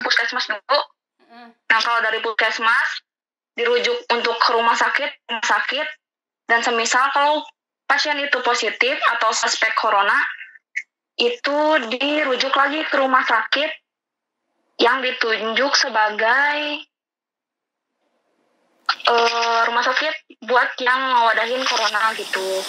puskesmas dulu. Nah kalau dari puskesmas dirujuk untuk ke rumah sakit, dan semisal kalau pasien itu positif atau suspek corona, itu dirujuk lagi ke rumah sakit yang ditunjuk sebagai rumah sakit buat yang ngawadahin corona gitu.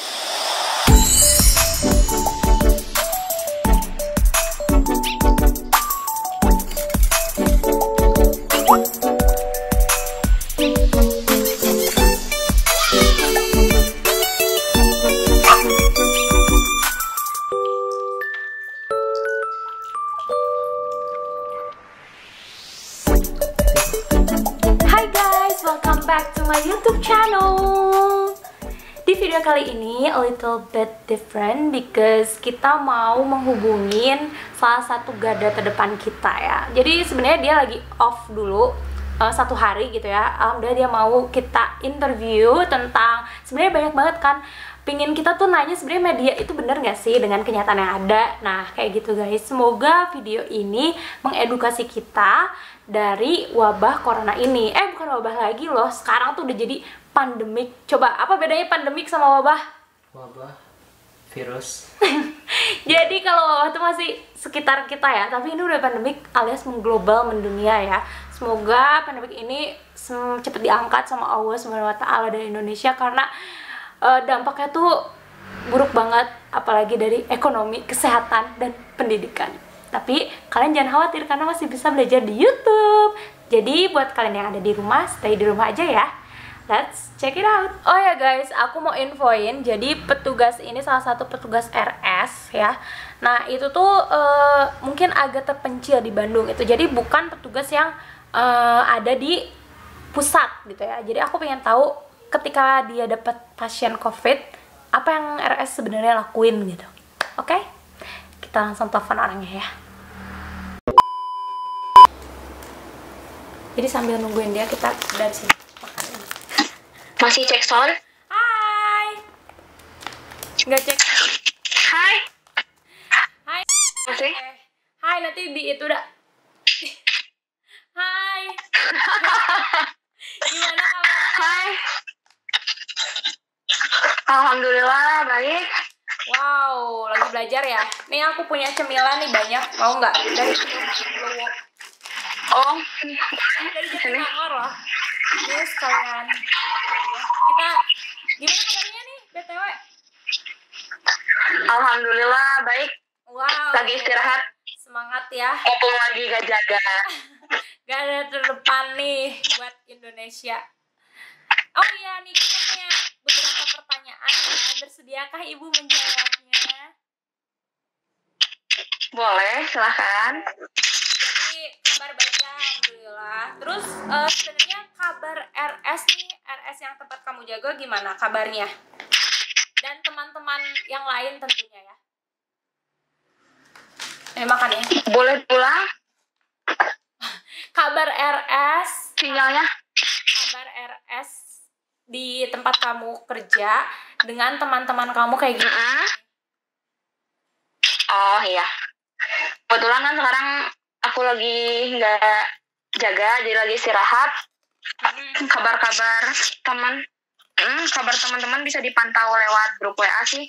Welcome back to my YouTube channel. Di video kali ini a little bit different because kita mau menghubungin salah satu garda terdepan kita ya. Jadi sebenarnya dia lagi off dulu satu hari gitu ya. Alhamdulillah dia mau kita interview tentang, sebenarnya banyak banget kan pingin kita tuh nanya sebenarnya media itu bener gak sih dengan kenyataan yang ada. Nah kayak gitu guys, semoga video ini mengedukasi kita dari wabah corona ini. Bukan wabah lagi loh, sekarang tuh udah jadi pandemik. Coba apa bedanya pandemik sama wabah? Wabah virus. Jadi kalau wabah tuh masih sekitar kita ya, tapi ini udah pandemik alias mengglobal, mendunia ya. Semoga pandemik ini cepet diangkat sama Allah SWT dari Indonesia, karena dampaknya tuh buruk banget, apalagi dari ekonomi, kesehatan, dan pendidikan. Tapi kalian jangan khawatir karena masih bisa belajar di YouTube. Jadi buat kalian yang ada di rumah, stay di rumah aja ya. Let's check it out. Oh ya guys, aku mau infoin. Jadi petugas ini salah satu petugas RS ya. Nah itu tuh mungkin agak terpencil di Bandung itu. Jadi bukan petugas yang ada di pusat gitu ya. Jadi aku pengen tahu ketika dia dapat pasien COVID, apa yang RS sebenarnya lakuin gitu. Oke? Kita langsung telepon orangnya ya. Jadi sambil nungguin dia, kita dari sini. Masih cek sound? Hai. Nggak cek. Hai. Hai. Masih? Hai, nanti di itu udah. Hai. Gimana kabarnya? Hai. Alhamdulillah baik. Wow, lagi belajar ya. Nih aku punya cemilan nih banyak. Mau nggak? Dari Glowo. Oh, Dari Jatinangor loh. Ini sekalian. Kita gimana kabarnya nih, BTW? alhamdulillah baik. Wow. Lagi istirahat. Semangat ya. Mumpung lagi gak jaga. Gak ada terdepan nih buat Indonesia. Oh iya nih, kita punya beberapa pertanyaan ya. Bersediakah Ibu menjawabnya? Boleh, silahkan. Jadi kabar baik ya, alhamdulillah. Terus sebenarnya kabar RS nih, RS yang tempat kamu jaga gimana kabarnya? Dan teman-teman yang lain tentunya ya. Makan ya. Boleh pulang? Kabar RS. Sinyalnya? Kabar RS di tempat kamu kerja dengan teman-teman kamu kayak gitu. Oh iya. Kebetulan kan sekarang aku lagi nggak jaga, jadi lagi istirahat. Kabar-kabar teman-teman bisa dipantau lewat grup WA sih.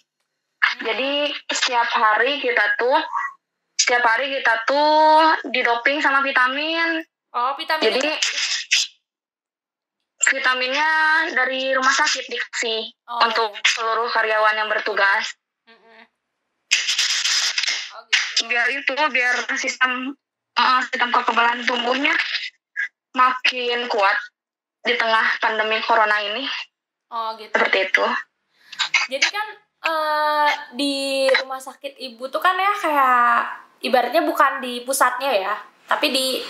Jadi setiap hari kita tuh didoping sama vitamin. Oh, vitamin. Jadi vitaminnya dari rumah sakit dikasih untuk seluruh karyawan yang bertugas. Biar sistem kekebalan tubuhnya makin kuat di tengah pandemi corona ini. Oh gitu. Seperti itu. Jadi kan di rumah sakit Ibu tuh kan ya kayak ibaratnya bukan di pusatnya ya, tapi di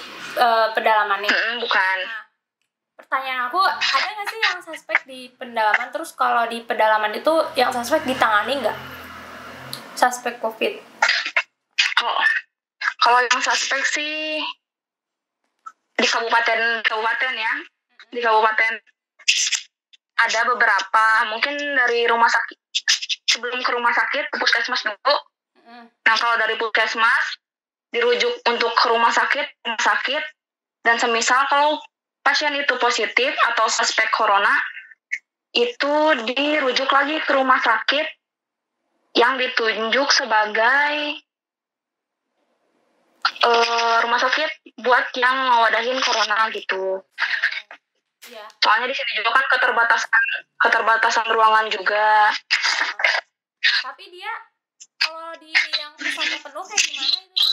pedalamannya. Bukan. Nah, pertanyaan aku, ada nggak sih yang suspek di pedalaman? Terus kalau di pedalaman itu yang suspek ditangani nggak? Suspek COVID? Kalau yang suspek sih di kabupaten ya, di kabupaten ada beberapa. Mungkin dari rumah sakit, sebelum ke rumah sakit ke puskesmas dulu. Nah kalau dari puskesmas dirujuk untuk ke rumah sakit, dan semisal kalau pasien itu positif atau suspek corona, itu dirujuk lagi ke rumah sakit yang ditunjuk sebagai rumah sakit buat yang ngawadahin corona gitu. Iya. Soalnya di sini juga kan keterbatasan ruangan juga. Tapi dia kalau di yang pusatnya penuh kayak gimana itu?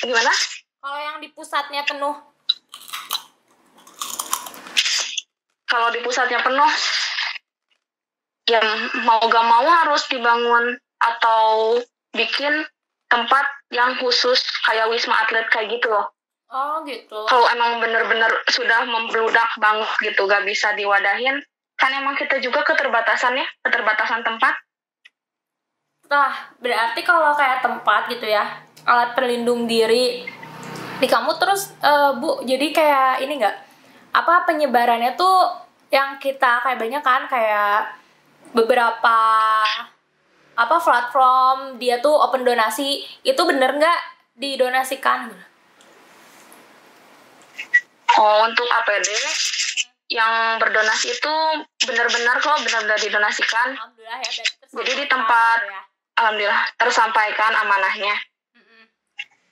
Gimana? Kalau yang di pusatnya penuh? Kalau di pusatnya penuh, ya mau gak mau harus dibangun atau bikin tempat yang khusus kayak wisma atlet kayak gitu loh. Oh gitu. Kalau emang bener-bener sudah membludak banget gitu, gak bisa diwadahin, kan emang kita juga keterbatasan tempat. Nah, berarti kalau kayak tempat gitu ya, alat pelindung diri di kamu terus, Bu, jadi kayak ini nggak? Apa penyebarannya tuh yang kita kayak banyak kan, kayak beberapa apa platform dia tuh open donasi, itu bener nggak didonasikan? Oh, untuk APD yang berdonasi itu benar-benar didonasikan. Alhamdulillah ya, Jadi di tempat gitu ya. Alhamdulillah tersampaikan amanahnya.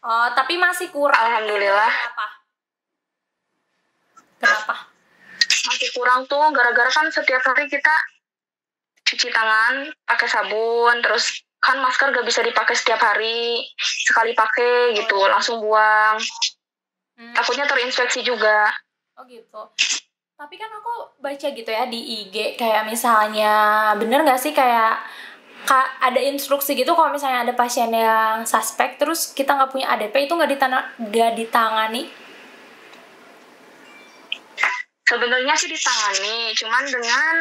Oh, tapi masih kurang. Alhamdulillah. Kenapa? Masih kurang tuh gara-gara kan setiap hari kita cuci tangan pakai sabun, terus kan masker gak bisa dipakai setiap hari, sekali pakai gitu langsung buang. Takutnya terinfeksi juga. Oh gitu. Tapi kan aku baca gitu ya di IG, kayak misalnya bener nggak sih kayak ada instruksi gitu kalau misalnya ada pasien yang suspek terus kita nggak punya ADP itu nggak ditangani. Sebenarnya sih ditangani, cuman dengan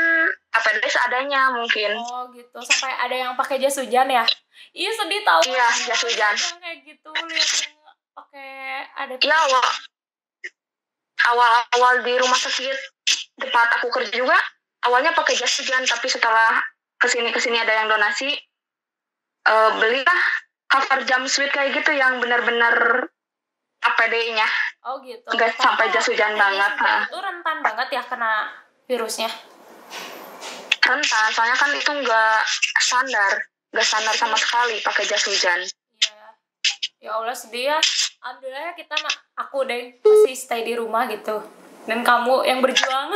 APD seadanya mungkin. Oh gitu, sampai ada yang pakai jas hujan ya? Iya sedih tahu. Iya, jas hujan. Kayak gitu lihat pakai ADP. Iya, awal di rumah sakit tempat aku kerja juga awalnya pakai jas hujan, tapi setelah kesini ada yang donasi, belilah cover jumpsuit kayak gitu yang benar-benar APD-nya. Oh gitu. Nggak sampai jas hujan banget. Itu rentan banget ya kena virusnya. Rentan, soalnya kan itu nggak standar sama sekali pakai jas hujan. Iya. Ya Allah sedih ya. Alhamdulillah ya aku deh masih stay di rumah gitu. Dan kamu yang berjuang.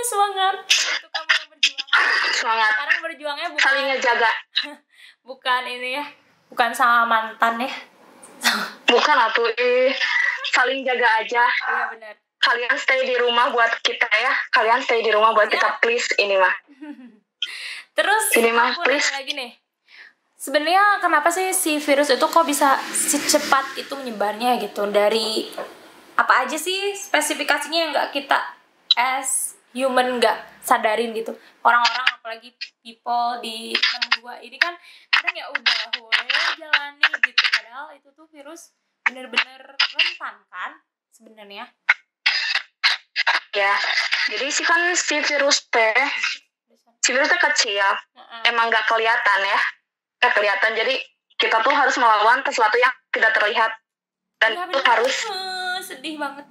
Semangat. Itu kamu yang berjuang. Semangat. Sekarang berjuangnya bukan saling ngejaga. Bukan ini ya. Bukan sama mantan ya. Bukan atuh, saling jaga aja. Iya benar. Kalian stay di rumah buat kita ya. Kalian stay di rumah buat kita, please ini mah. Terus ini mah, aku please. nanya lagi nih. Sebenarnya kenapa sih si virus itu kok bisa secepat itu menyebarnya gitu? Dari apa aja sih spesifikasinya yang nggak kita as human nggak sadarin gitu? Orang-orang apalagi people di 62 ini kan kadang ya udah jalani gitu, padahal itu tuh virus bener-bener rentan kan sebenarnya. Ya, jadi si virus teh kecil, emang nggak kelihatan ya. Kelihatan, jadi kita tuh harus melawan sesuatu yang tidak terlihat, dan ya, itu harus sedih banget.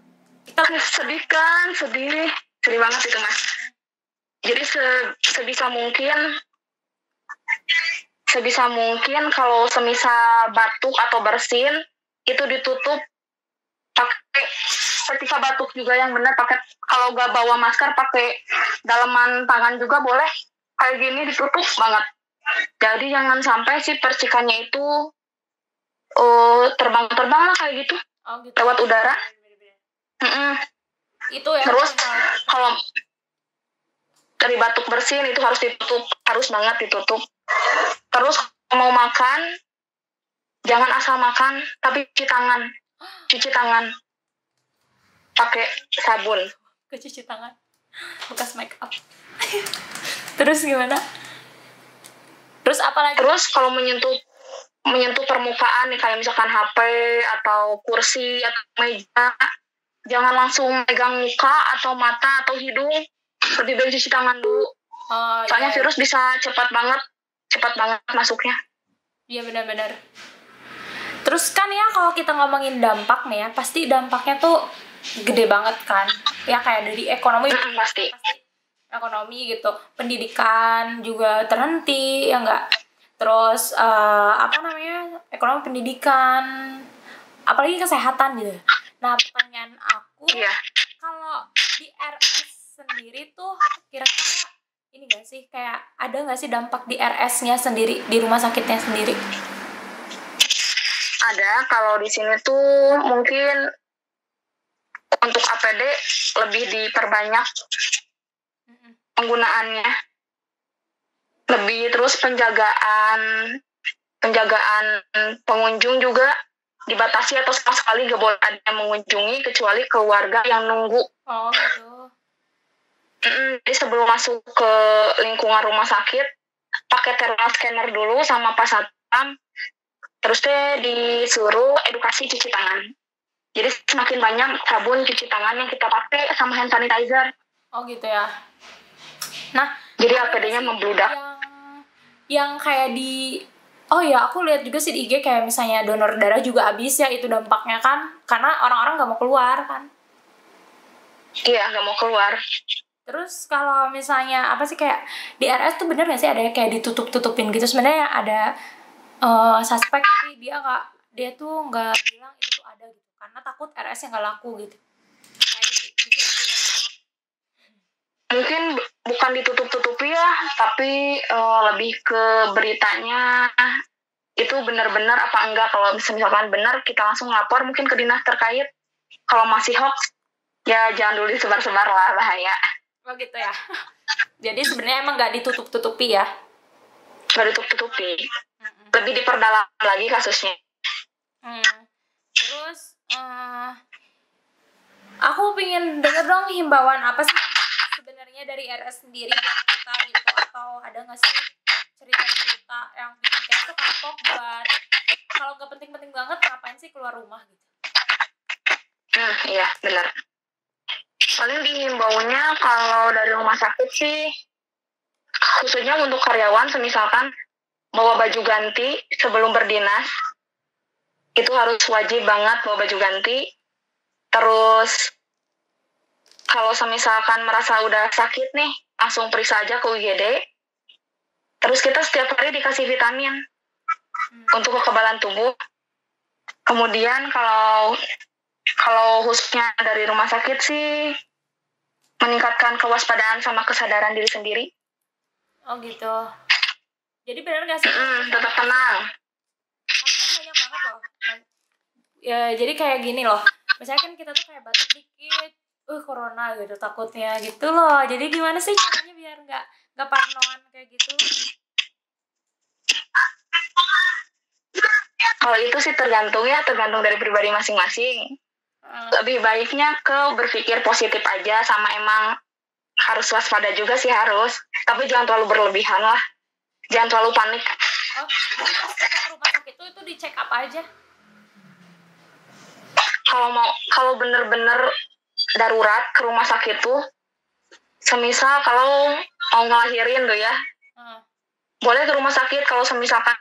Sedih banget itu mas. Jadi sebisa mungkin kalau semisal batuk atau bersin itu ditutup pakai ketika batuk juga yang benar pakai, kalau gak bawa masker pakai daleman tangan juga boleh, kayak gini ditutup banget. Jadi jangan sampai si percikannya itu terbang lah kayak gitu, lewat udara. Itu ya. Terus kalau dari batuk bersin itu harus ditutup, harus banget ditutup. Terus mau makan jangan asal makan, tapi cuci tangan pakai sabun. Cuci tangan bekas make up. Terus gimana? Terus apa lagi? Terus kalau menyentuh permukaan nih, kayak misalkan HP atau kursi atau meja, jangan langsung megang muka atau mata atau hidung. Lebih baik cuci tangan dulu. Soalnya virus bisa cepat banget masuknya. Iya benar-benar. Terus kan ya kalau kita ngomongin dampak nih ya, pasti dampaknya tuh gede banget kan. Ya kayak dari ekonomi Pasti. ekonomi gitu, pendidikan juga terhenti ya enggak. Terus ekonomi, pendidikan, apalagi kesehatan gitu. Nah pertanyaan aku, Iya. kalau di RS sendiri tuh kira-kira ini gak sih, kayak ada gak sih dampak di RS-nya sendiri, di rumah sakitnya sendiri? Ada, kalau di sini tuh mungkin untuk APD lebih diperbanyak penggunaannya, lebih, terus penjagaan pengunjung juga dibatasi atau sama sekali gak boleh ada yang mengunjungi kecuali keluarga yang nunggu. Oh gitu. Jadi sebelum masuk ke lingkungan rumah sakit pakai thermal scanner dulu sama pas satpam, terus disuruh edukasi cuci tangan. Jadi semakin banyak sabun cuci tangan yang kita pakai sama hand sanitizer. Oh gitu ya. Nah, jadi APD-nya membludak. Yang kayak di aku lihat juga sih di IG kayak misalnya donor darah juga habis ya, itu dampaknya kan karena orang-orang nggak mau keluar kan. Iya, nggak mau keluar. Terus kalau misalnya kayak di RS tuh bener nggak sih ada kayak ditutup-tutupin gitu, sebenarnya ada suspek tapi dia tuh nggak bilang itu tuh ada gitu karena takut RS-nya nggak laku gitu. Mungkin bukan ditutup-tutupi ya, tapi lebih ke beritanya itu benar-benar apa enggak. Kalau misalkan benar, kita langsung lapor mungkin ke dinas terkait. Kalau masih hoax, ya jangan dulu disebar-sebar lah, bahaya. Oh gitu ya. Jadi sebenarnya emang nggak ditutup-tutupi ya? Nggak ditutup-tutupi. Lebih diperdalam lagi kasusnya. Terus aku pengen denger dong himbauan apa sih sebenarnya dari RS sendiri buat kita gitu, atau ada nggak sih cerita-cerita yang bikin kita tuh kapok buat kalau nggak penting-penting banget ngapain sih keluar rumah gitu? Iya benar. Paling dihimbaunya kalau dari rumah sakit sih, khususnya untuk karyawan, semisalkan bawa baju ganti sebelum berdinas, itu harus wajib banget bawa baju ganti. Terus kalau semisalkan merasa udah sakit nih, langsung periksa aja ke UGD. Terus kita setiap hari dikasih vitamin untuk kekebalan tubuh. Kemudian kalau khususnya dari rumah sakit sih, meningkatkan kewaspadaan sama kesadaran diri sendiri. Oh gitu. Jadi benar nggak sih? Tetap tenang. Tapi banyak banget loh. Ya jadi kayak gini loh. Misalnya kan kita tuh kayak batuk dikit, corona gitu takutnya gitu loh. Jadi gimana sih caranya biar nggak parnoan kayak gitu? Kalau itu sih tergantung dari pribadi masing-masing. Lebih baiknya berpikir positif aja, sama emang harus waspada juga sih harus. Tapi jangan terlalu berlebihan lah. Jangan terlalu panik. Oh, ke rumah sakit itu dicek apa aja? Kalau bener-bener darurat ke rumah sakit tuh, semisal kalau mau ngelahirin tuh ya, boleh ke rumah sakit. Kalau semisalkan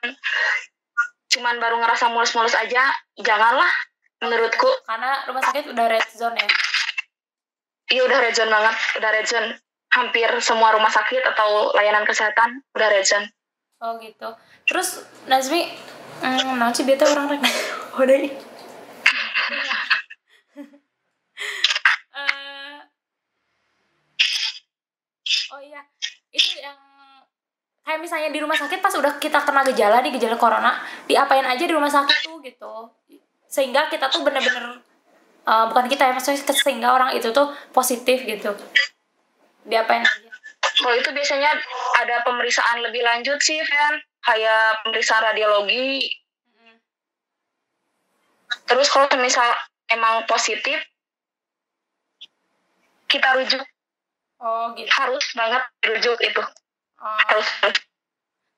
cuman baru ngerasa mulus-mulus aja, janganlah menurutku. Karena rumah sakit udah red zone ya? Iya udah red zone banget, udah red zone. Hampir semua rumah sakit atau layanan kesehatan udah red zone. Oh gitu. Terus Nazmi, nanti beta orang rek. Udah ini. Oh iya, itu yang kayak misalnya di rumah sakit pas udah kita kena gejala corona, diapain aja di rumah sakit tuh gitu, sehingga kita tuh bener-bener bukan kita ya, maksudnya sehingga orang itu tuh positif gitu, diapain aja? Kalau itu biasanya ada pemeriksaan lebih lanjut sih, Fen, kayak pemeriksaan radiologi. Terus kalau misal emang positif, kita rujuk. Oh gitu. Harus banget dirujuk itu. Harus.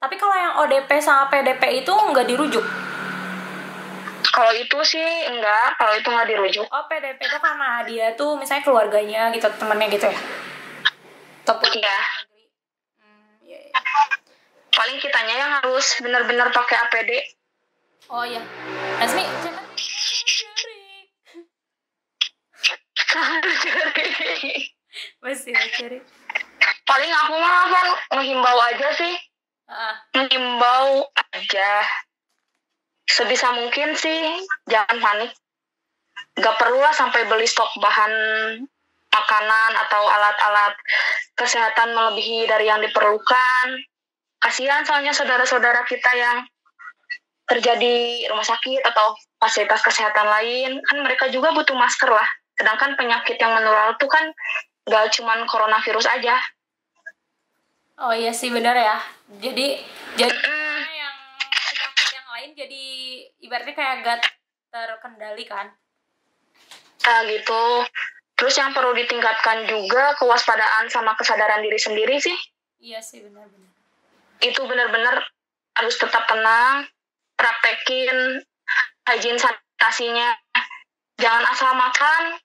Tapi kalau yang ODP sama PDP itu nggak dirujuk? Kalau itu sih enggak, kalau itu nggak dirujuk. Oh, PDP itu karena dia tuh misalnya keluarganya gitu, temennya gitu ya? Iya. Paling kitanya yang harus benar-benar pakai APD. Oh iya, Nazmi masih cari. Paling aku mah kan menghimbau aja sih. Menghimbau aja. Sebisa mungkin sih jangan panik. Gak perlu lah sampai beli stok bahan makanan atau alat-alat kesehatan melebihi dari yang diperlukan. Kasihan soalnya saudara-saudara kita yang kerja di rumah sakit atau fasilitas kesehatan lain, kan mereka juga butuh masker lah. Sedangkan penyakit yang menular itu kan gak cuman coronavirus aja. Oh iya sih benar ya. Jadi yang penyakit yang lain jadi ibaratnya kayak gak terkendali kan. Nah gitu. Terus yang perlu ditingkatkan juga kewaspadaan sama kesadaran diri sendiri sih. Iya sih benar-benar. Itu benar-benar harus tetap tenang, praktekin hygiene sanitasinya. Jangan asal makan.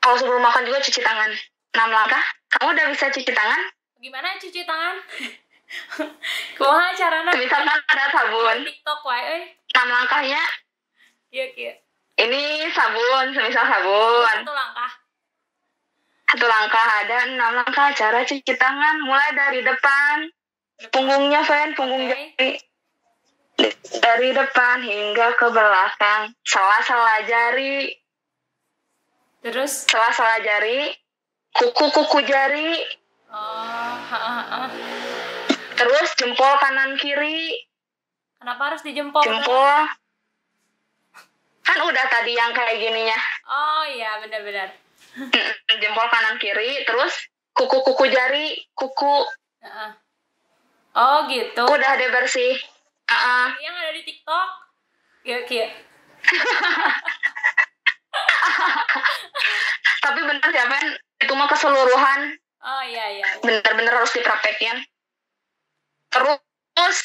Kalau sebelum makan juga cuci tangan. 6 langkah. Kamu udah bisa cuci tangan? Gimana cuci tangan? Kumaha carana? Misalkan ada sabun. TikTok wae 6 langkahnya. Iya. Ini sabun, semisal sabun. 1 langkah. 1 langkah, ada 6 langkah cara cuci tangan. Mulai dari depan. Punggungnya, punggung jari. Dari depan hingga ke belakang. Sela-sela jari. Terus? Sela-sela jari. Kuku jari. Terus jempol kanan kiri. Kenapa harus dijempol? Jempol. Kan udah tadi yang kayak gininya. Oh iya, benar-benar. Jempol kanan kiri, terus kuku jari, kuku. Oh gitu. Udah deh bersih. Yang ada di TikTok. Iya. Tapi bener ya, Ben. Itu mah keseluruhan. Oh iya. Bener-bener harus dipraktekin. Terus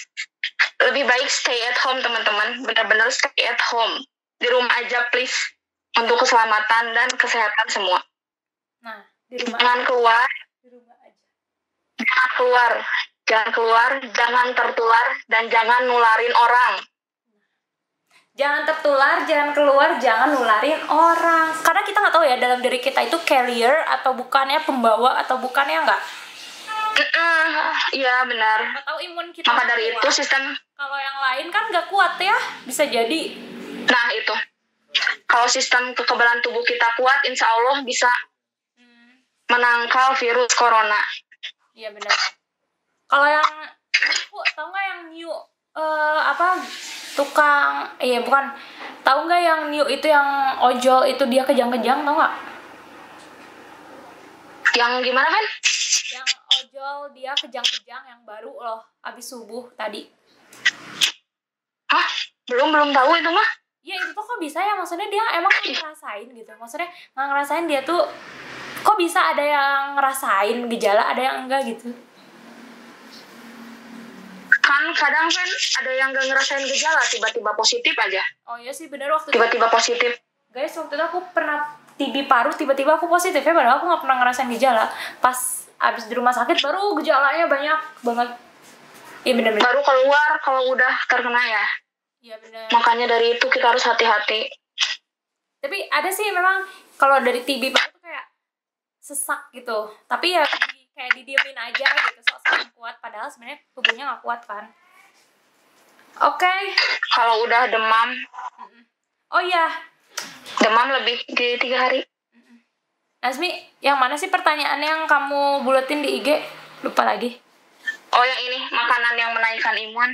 lebih baik stay at home, teman-teman. Bener-bener stay at home. Di rumah aja, please. Untuk keselamatan dan kesehatan semua. Nah, di rumah. Jangan keluar. Di rumah aja. Jangan keluar, jangan tertular, dan jangan nularin orang. Jangan tertular, jangan keluar, jangan nularin orang. Karena kita nggak tahu ya dalam diri kita itu carrier atau bukannya, pembawa atau bukannya nggak. Iya benar. Nggak tahu imun kita. Maka dari itu sistem. Kalau yang lain kan nggak kuat ya, bisa jadi. Nah itu. Kalau sistem kekebalan tubuh kita kuat, insya Allah bisa menangkal virus corona. Iya benar. Kalau yang aku tahu nggak yang new tukang bukan, tahu nggak yang new itu yang ojol itu dia kejang-kejang, tahu nggak? Yang gimana kan? Yang ojol dia kejang-kejang yang baru loh, abis subuh tadi. Hah? Belum tahu itu mah? Iya itu tuh kok bisa ya, maksudnya dia emang ngerasain gitu, maksudnya nggak ngerasain, dia tuh kok bisa ada yang ngerasain gejala, ada yang enggak gitu. Kan kadang kan ada yang gak ngerasain gejala, tiba-tiba positif aja. Oh iya sih bener, waktu tiba-tiba positif. Guys, waktu itu aku pernah TB paru, tiba-tiba aku positif ya, padahal aku gak pernah ngerasain gejala. Pas abis di rumah sakit baru gejalanya banyak banget. Iya bener-bener. Baru keluar kalau udah terkena ya. Iya bener. Makanya dari itu kita harus hati-hati. Tapi ada sih memang kalau dari TB paru tuh kayak sesak gitu. Tapi ya kayak didiemin aja gitu, sok-sok kuat, padahal sebenarnya tubuhnya nggak kuat kan. Oke. Kalau udah demam. Oh iya. Demam lebih dari 3 hari. Nazmi, yang mana sih pertanyaan yang kamu buletin di IG? Lupa lagi. Oh yang ini, makanan yang menaikkan imun.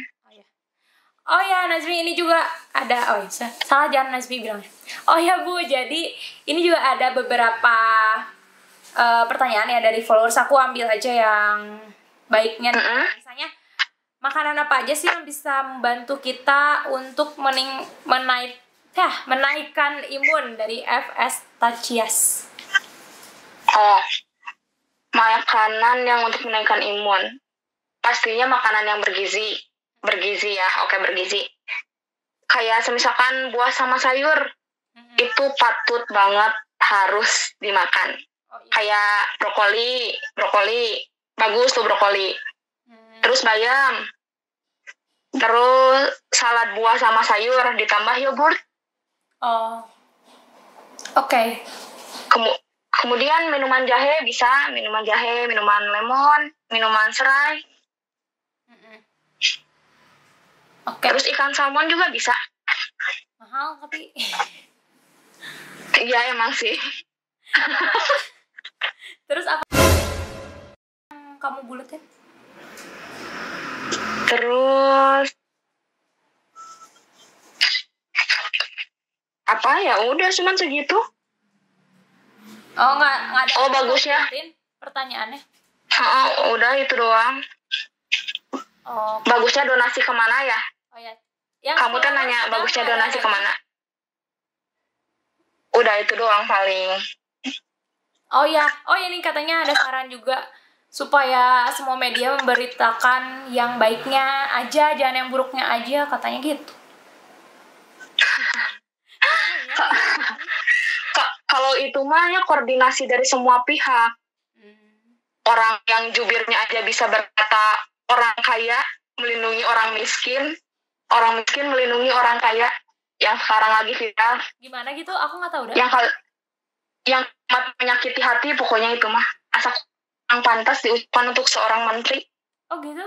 Oh ya, Nazmi ini juga ada. Oh ya, salah jangan Nazmi bilangnya. Oh ya Bu, jadi ini juga ada beberapa pertanyaan ya dari followers. Aku ambil aja yang baiknya. Misalnya, makanan apa aja sih yang bisa membantu kita untuk menaikkan imun dari FS Tachias? Oh, makanan yang untuk menaikkan imun. Pastinya makanan yang bergizi ya, oke bergizi. Kayak misalkan buah sama sayur, itu patut banget harus dimakan. Kayak brokoli, bagus tuh brokoli. terus bayam, terus salad buah sama sayur ditambah yogurt. Oh, oke. Kemudian minuman jahe bisa, minuman jahe, minuman lemon, minuman serai. Oke. Terus ikan salmon juga bisa. Mahal tapi. Iya emang sih. Terus apa yang kamu buletin? Terus apa ya? Udah cuman segitu. Oh nggak ada. Oh bagusnya. Pertanyaannya. Udah itu doang. Oh. Bagusnya donasi kemana ya? Oh ya. Yang kamu tuh nanya bagusnya donasi kemana? Udah itu doang paling. Oh ya, ini katanya ada saran juga supaya semua media memberitakan yang baiknya aja, jangan yang buruknya aja, katanya gitu. Kalau itu mah ya koordinasi dari semua pihak. Orang yang jubirnya aja bisa berkata orang kaya melindungi orang miskin melindungi orang kaya yang sekarang lagi viral. Gimana gitu? Aku nggak tahu dah. Yang menyakiti hati pokoknya itu mah asal yang pantas diucapkan untuk seorang menteri. Oh gitu?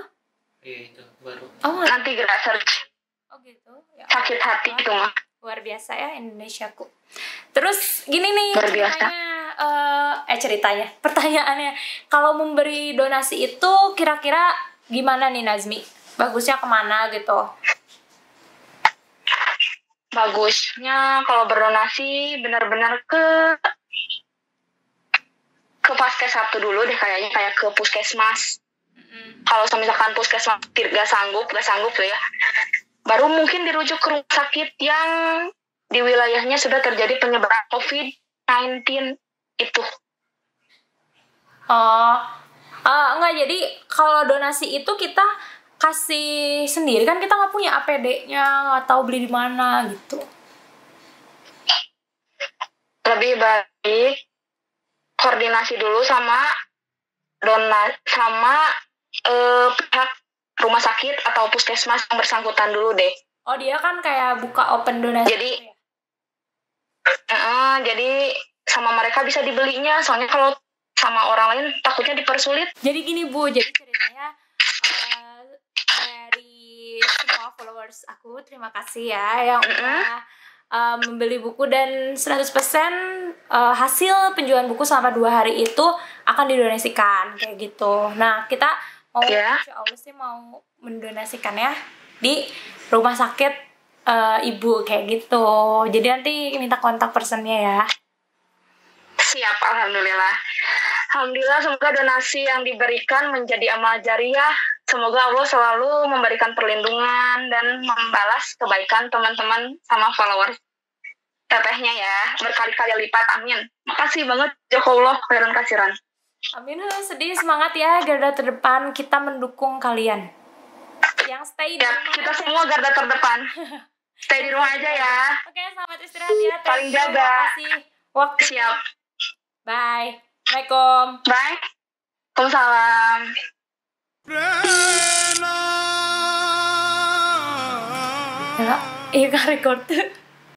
Iya itu baru. Oh, nanti gerak search. Oh gitu. Ya, sakit hati itu mah. Luar biasa ya Indonesiaku. Terus gini nih ceritanya, pertanyaannya, kalau memberi donasi itu kira-kira gimana nih Nazmi? Bagusnya kemana gitu? Bagusnya kalau berdonasi benar-benar ke Vaskes 1 dulu deh kayaknya, kayak ke puskesmas. Kalau misalkan puskesmas gak sanggup tuh ya, baru mungkin dirujuk ke rumah sakit yang di wilayahnya sudah terjadi penyebaran COVID-19 itu. Enggak, jadi kalau donasi itu kita kasih sendiri kan, kita nggak punya APD-nya, nggak tahu beli di mana gitu. Lebih baik koordinasi dulu sama pihak rumah sakit atau puskesmas yang bersangkutan dulu deh. Oh, dia kan kayak buka open donasi. Jadi sama mereka bisa dibelinya, soalnya kalau sama orang lain takutnya dipersulit. Jadi gini Bu, jadi ceritanya dari semua followers aku, terima kasih ya yang udah membeli buku, dan 100% hasil penjualan buku selama 2 hari itu akan didonasikan kayak gitu. Nah, kita mau insya Allah sih mau mendonasikan ya di rumah sakit ibu kayak gitu. Jadi nanti minta kontak personnya ya. Siap, alhamdulillah. Alhamdulillah, semoga donasi yang diberikan menjadi amal jariah. Semoga Allah selalu memberikan perlindungan dan membalas kebaikan teman-teman sama followers tetehnya ya, berkali-kali lipat. Amin. Makasih banget Jokowi khairan kasiran. Amin. Sedih, semangat ya, garda terdepan, kita mendukung kalian yang stay di rumah. Kita semua garda terdepan. Stay di rumah aja ya. Oke, selamat istirahat ya. Paling jaga. Terima kasih waktu. Siap. Bye. Assalamualaikum. Bye. Waalaikumsalam. Ya, iya kan record.